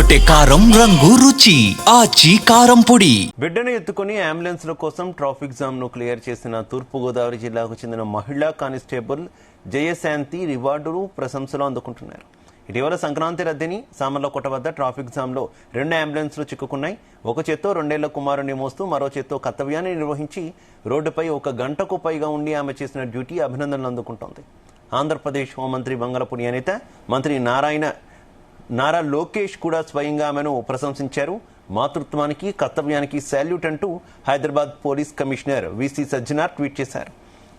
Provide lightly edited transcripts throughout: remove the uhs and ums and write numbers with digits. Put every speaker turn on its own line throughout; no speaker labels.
అదరగొట్టే కారం రంగు రుచి ఆచి కారం పొడి.
బిడ్డను ఎత్తుకుని అంబులెన్స్ల కోసం ట్రాఫిక్ జామ్ ను క్లియర్ చేసిన తూర్పుగోదావరి జిల్లాకు చెందిన మహిళా కానిస్టేబుల్ జయశాంతి రివార్డులు ప్రశంసలు అందుకుంటున్నారు. ఇటీవల సంక్రాంతి రద్దీని సామర్లకోట వద్ద ట్రాఫిక్ జామ్ లో 2 అంబులెన్స్లు చిక్కుకున్నాయి. ఒక చేత్తో 2 ఏళ్ల కుమారుని మోస్తూ మరో చేత్తో కర్తవ్యాన్ని నిర్వహించి రోడ్డుపై 1 గంటకు పైగా ఉండి ఆమె చేసిన డ్యూటీ అభినందనలు అందుకుంటోంది. ఆంధ్రప్రదేశ్ హోంమంత్రి బంగళపుడి అనిత, మంత్రి నారా లోకేష్ కూడా స్వయంగా ఆమెను ప్రశంసించారు. మాతృత్వానికి కర్తవ్యానికి శాల్యూట్ అంటూ Hyderabad police commissioner VC Sajjanar tweet చేశారు.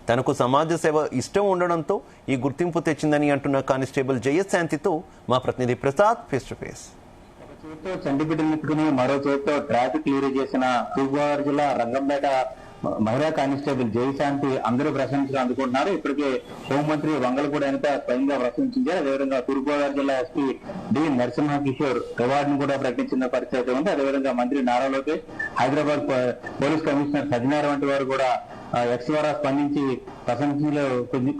తనకు సమాజ సేవ ఇష్టం ఉండడంతో ఈ గుర్తింపు తెచ్చిందని అంటున్న కానిస్టేబుల్ జయశాంతితో మా ప్రతినిధి ప్రసాద్ ఫేస్ టు ఫేస్.
చండీపీఠ మరో చేతితో ట్రాఫిక్ క్లియర్ చేసిన తూర్పుగోదావరి జిల్లా రంగంపేట మహిళా కానిస్టేబుల్ జయశాంతి అందరూ ప్రశంసలు అందుకుంటున్నారు. ఇప్పటికే హోంమంత్రి వంగలపూడి అనిత స్వయంగా ప్రశంసించారు. అదేవిధంగా తూర్పుగోదావరి జిల్లా ఎస్పీ డి నరసింహ కిషోర్ రివార్డును కూడా ప్రకటించిన పరిస్థితి ఉంది. అదేవిధంగా మంత్రి నారా లోకేష్, హైదరాబాద్ పోలీస్ కమిషనర్ సజ్జనార్ వంటి వారు కూడా ఎక్స్ ద్వారా స్పందించి ప్రశంసలు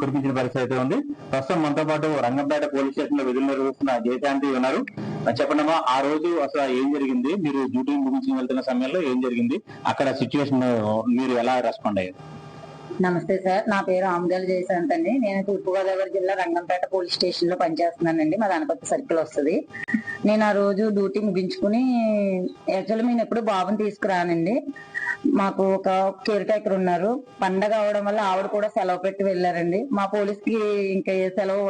కురిపించిన పరిస్థితి ఉంది. ప్రస్తుతం మనతో పాటు రంగంపేట పోలీస్ స్టేషన్ లో విధులు నిర్వహిస్తున్న జయశాంతి ఉన్నారు. చెప్పండమ్మా, ఆ రోజు అసలు ఏం జరిగింది? మీరు డ్యూటీ ముగించి వెళ్తున్న సమయంలో ఏం జరిగింది? అక్కడ సిచ్యువేషన్ మీరు ఎలా రెస్పాండ్ అయ్యారు?
నమస్తే సార్, నా పేరు ఆముదాల జయశాంతి అండి. నేను తూర్పుగోదావరి జిల్లా రంగంపేట పోలీస్ స్టేషన్ లో పనిచేస్తున్నానండి. మా దానికొత్త సర్కిల్ వస్తుంది. నేను ఆ రోజు డ్యూటీ ముగించుకుని యాక్చువల్లీ నేను ఎప్పుడు బాబుని తీసుకురానండి. మాకు ఒక కేర్ టేకర్ ఉన్నారు. పండగ అవడం వల్ల ఆవిడ కూడా సెలవు పెట్టి వెళ్ళారండి. మా పోలీస్ కి ఇంకా ఏ సెలవు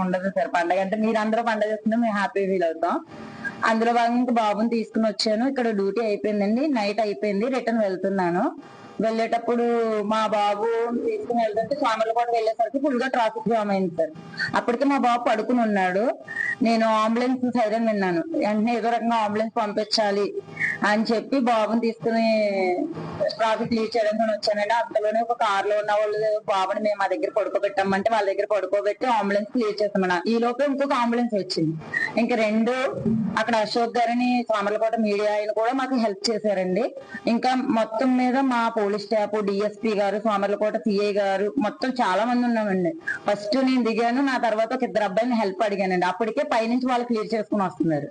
ఉండదు సార్. పండగ అంటే మీరు అందరూ పండగ చేస్తుంటే మేము హ్యాపీ ఫీల్ అవుతాం. అందులో భాగంగా ఇంకా బాబుని తీసుకుని వచ్చాను. ఇక్కడ డ్యూటీ అయిపోయిందండి, నైట్ అయిపోయింది. రిటర్న్ వెళ్తున్నాను. వెళ్ళేటప్పుడు మా బాబు తీసుకుని వెళ్తుంటే సామర్లకోట వెళ్ళేసరికి ఫుల్ గా ట్రాఫిక్ జామ్ అయింది సార్. అప్పటికే మా బాబు పడుకుని ఉన్నాడు. నేను అంబులెన్స్ సైరన్ విన్నాను. వెంటనే ఏదో రకంగా అంబులెన్స్ పంపించాలి అని చెప్పి బాబుని తీసుకుని ట్రాఫిక్ లీడ్ చేయడానికి వచ్చానండి. అంతలోనే ఒక కార్ లో ఉన్న వాళ్ళు బాబుని మేము మా దగ్గర పడుకోబెట్టామంటే వాళ్ళ దగ్గర పడుకోబెట్టి అంబులెన్స్ క్లియర్ చేస్తామన్నా. ఈ లోపల ఇంకొక అంబులెన్స్ వచ్చింది. ఇంకా 2 అక్కడ అశోక్ గారిని సామర్లకోట మీడియా ఆయన కూడా మాకు హెల్ప్ చేశారండి. ఇంకా మొత్తం మీద మా పోలీస్ స్టాఫ్, డిఎస్పీ గారు, సామర్లకోట సిఐ గారు మొత్తం చాలా మంది ఉన్నామండి. ఫస్ట్ నేను దిగాను, నా తర్వాత ఒక 2 అబ్బాయిని హెల్ప్ అడిగానండి. అప్పటికే పైనుంచి వాళ్ళు క్లియర్ చేసుకుని వస్తున్నారు.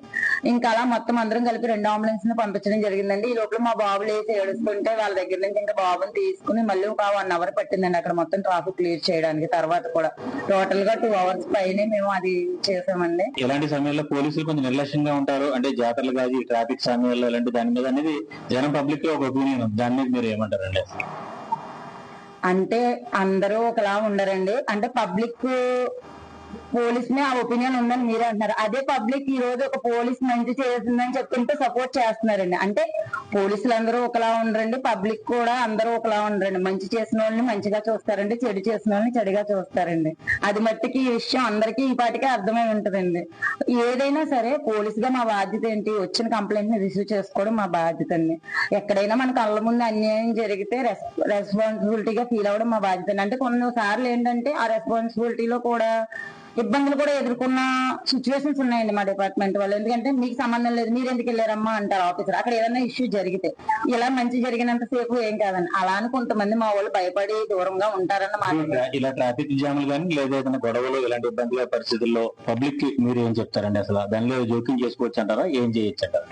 ఇంకా అలా మొత్తం అందరం కలిపి 2 అంబులెన్స్ ని పంపించడం జరిగిందండి. ఈ లోపల మా బాబు లేచి ఏడుస్తుంటే వాళ్ళ దగ్గర నుంచి ఇంకా బాబుని తీసుకుని మళ్ళీ ఒక 1 అవర్ పట్టిందండి అక్కడ మొత్తం ట్రాఫిక్ క్లియర్ చేయడానికి. తర్వాత కూడా టోటల్ గా 2 అవర్స్ పైనే మేము అది చేసామండి.
ఇలాంటి సమయంలో పోలీసులు కొంచెం నిర్లక్ష్యంగా ఉంటారు అంటే జాతరలు కాదు, ఈ ట్రాఫిక్ సమయంలో ఇలాంటి దాని మీద అనేది జనం పబ్లిక్ లో ఒక ఒపీనియన్ ఉంది. దాని మీద మీరు ఏమంటారండి?
అంటే అందరూ ఒకలా ఉండరండి. అంటే పబ్లిక్ పోలీస్ ని ఆ ఒపీనియన్ ఉందని మీరే అంటున్నారు. అదే పబ్లిక్ ఈ రోజు ఒక పోలీస్ మంచి చేసిందని చెప్తుంటే సపోర్ట్ చేస్తున్నారండి. అంటే పోలీసులు అందరూ ఒకలా ఉండరండి, పబ్లిక్ కూడా అందరూ ఒకలా ఉండరండి. మంచి చేసిన వాళ్ళని మంచిగా చూస్తారండి, చెడు చేసిన వాళ్ళని చెడుగా చూస్తారండి. అది మట్టికి ఈ విషయం అందరికీ ఈ పాటికే అర్థమై ఉంటదండి. ఏదైనా సరే పోలీస్ గా మా బాధ్యత ఏంటి? వచ్చిన కంప్లైంట్ ని రిసీవ్ చేసుకోవడం మా బాధ్యత అండి. ఎక్కడైనా మన కళ్ళ ముందు అన్యాయం జరిగితే రెస్పాన్సిబిలిటీగా ఫీల్ అవ్వడం మా బాధ్యత అండి. అంటే కొన్నిసార్లు ఏంటంటే ఆ రెస్పాన్సిబిలిటీలో కూడా ఇబ్బందులు కూడా ఎదుర్కొన్న సిచ్యువేషన్స్ ఉన్నాయండి మా డిపార్ట్మెంట్ వాళ్ళు. ఎందుకంటే మీకు సంబంధం లేదు, మీరు ఎందుకు వెళ్ళారమ్మా అంటారు ఆఫీసర్. అక్కడ ఏదైనా ఇష్యూ జరిగితే ఇలా మంచి జరిగినంత సేపు ఏం కాదండి. అలా అని కొంతమంది మా వాళ్ళు భయపడి దూరంగా ఉంటారన్నమాట.
ఇలా ట్రాఫిక్ జాములు కానీ లేదా ఏదైనా గొడవలు ఇలాంటి ఇబ్బందుల పరిస్థితుల్లో పబ్లిక్ కి మీరు ఏం చెప్తారండి? అసలు దానిలో జోక్యం చేసుకోవచ్చు అంటారా? ఏం చేయొచ్చు అంటారా?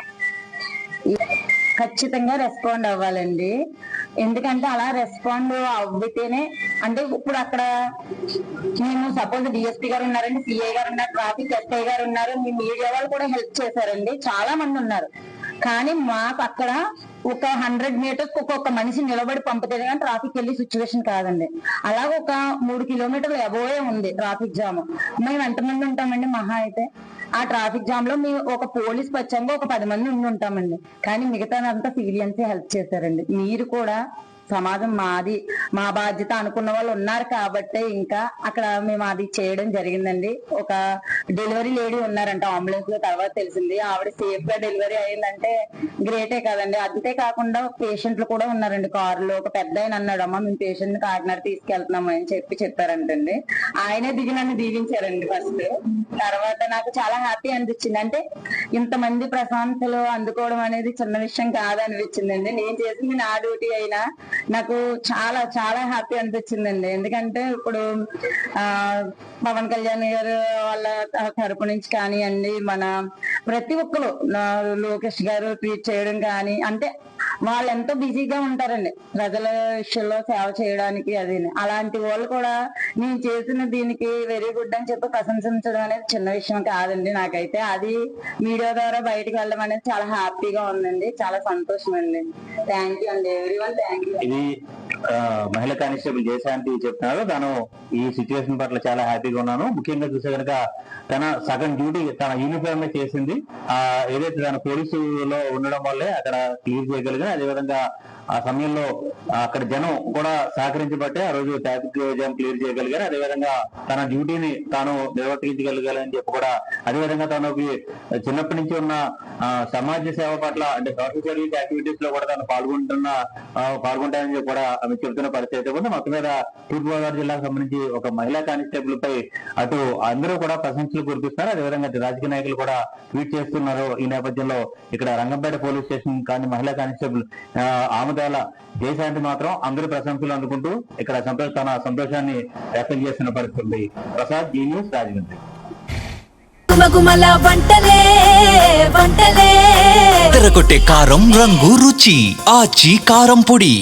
ఖచ్చితంగా రెస్పాండ్ అవ్వాలండి. ఎందుకంటే అలా రెస్పాండ్ అవ్వితేనే అంటే ఇప్పుడు అక్కడ మేము సపోజ్ డిఎస్పీ గారు ఉన్నారండి, సిఐ గారు ఉన్నారు, ట్రాఫిక్ ఎస్ఐ గారు ఉన్నారు, మీ మీడియా వాళ్ళు కూడా హెల్ప్ చేశారండి, చాలా మంది ఉన్నారు. కానీ మాకు అక్కడ ఒక 100 మీటర్స్ ఒక్కొక్క మనిషి నిలబడి పంపితే కానీ ట్రాఫిక్ వెళ్ళి సిచ్యువేషన్ కాదండి. అలాగే ఒక 3 కిలోమీటర్లు అబోవే ఉంది ట్రాఫిక్ జామ్. మేము ఎంతమంది ఉంటామండి మహా అయితే? ఆ ట్రాఫిక్ జామ్ లో మేము ఒక పోలీస్ పచ్చంగా ఒక 10 మంది ఉండి ఉంటామండి. కానీ మిగతాదంతా సివిలియన్సే హెల్ప్ చేశారండి. మీరు కూడా సమాజం మాది, మా బాధ్యత అనుకున్న వాళ్ళు ఉన్నారు కాబట్టే ఇంకా అక్కడ మేము అది చేయడం జరిగిందండి. ఒక డెలివరీ లేడీ ఉన్నారంట అంబులెన్స్ లో, తర్వాత తెలిసింది. ఆవిడ సేఫ్ గా డెలివరీ అయిందంటే గ్రేటే కదండి. అంతేకాకుండా పేషెంట్లు కూడా ఉన్నారండి కారులో. ఒక పెద్ద ఆయన అన్నాడు, అమ్మ మేము పేషెంట్ ని కాకినాడ తీసుకెళ్తున్నాము అని చెప్పారంటండి. ఆయనే దిగి నన్ను దీవించారండి ఫస్ట్. తర్వాత నాకు చాలా హ్యాపీ అనిపించింది. అంటే ఇంతమంది ప్రశంసలు అందుకోవడం అనేది చిన్న విషయం కాదనిపించిందండి. నేను చేసింది నా డ్యూటీ అయినా నాకు చాలా చాలా హ్యాపీ అనిపించిందండి. ఎందుకంటే ఇప్పుడు పవన్ కళ్యాణ్ గారు వాళ్ళ తరపు నుంచి కానివ్వండి, మన ప్రతి ఒక్కరు లోకేష్ గారు ట్వీట్ చేయడం కానీ, అంటే వాళ్ళు ఎంతో బిజీగా ఉంటారండి ప్రజల విషయంలో సేవ చేయడానికి. అది అలాంటి వాళ్ళు కూడా నేను చేసిన దీనికి వెరీ గుడ్ అని చెప్పి ప్రశంసించడం అనేది చిన్న విషయం కాదండి. నాకైతే అది మీడియా ద్వారా బయటకు వెళ్ళడం అనేది చాలా హ్యాపీగా ఉందండి, చాలా సంతోషం అండి. థ్యాంక్ యూ అండి ఎవ్రీవన్, థ్యాంక్ యూ.
ఇది మహిళా కానిస్టేబుల్ జయశాంతి చెప్తున్నారు. తాను ఈ సిచ్యువేషన్ పట్ల చాలా హ్యాపీగా ఉన్నాను. ముఖ్యంగా చూసే కనుక తన సగం డ్యూటీ తన యూనిఫామ్ చేసింది. ఏదైతే తన పోలీసులో ఉండడం వల్లే అక్కడ క్లియర్ చేయగలిగిన, అదేవిధంగా ఆ సమయంలో అక్కడ జనం కూడా సహకరించబట్టే ఆ రోజు ట్రాఫిక్ జామ్ క్లియర్ చేయగలిగారు. అదేవిధంగా తన డ్యూటీని తాను నిర్వర్తించగలిగాలని చెప్పి కూడా, అదేవిధంగా తనకి చిన్నప్పటి నుంచి ఉన్న సమాజ సేవ పట్ల, అంటే సోషల్ సర్వీస్ యాక్టివిటీస్ లో కూడా తను పాల్గొంటానని చెప్పి కూడా ఆమె చెబుతున్న పరిస్థితి ఉంది. మొత్తం మీద తూర్పుగోదావరి జిల్లాకు సంబంధించి ఒక మహిళా కానిస్టేబుల్ పై అటు అందరూ కూడా ప్రశంసలు కురిపిస్తున్నారు. అదేవిధంగా రాజకీయ నాయకులు కూడా ట్వీట్ చేస్తున్నారు. ఈ నేపథ్యంలో ఇక్కడ రంగంపేట పోలీస్ స్టేషన్ కానీ మహిళా కానిస్టేబుల్ ఆముదాల జయశాంతి మాత్రం అందరూ ప్రశంసలు అందుకుంటూ ఇక్కడ తన సంతోషాన్ని వ్యక్తం చేస్తున్న పరిస్థితి. Prasad, Zee news, Rajahmundry.
తెరకొట్టే కారం రంగు రుచి ఆచి కారం పొడి.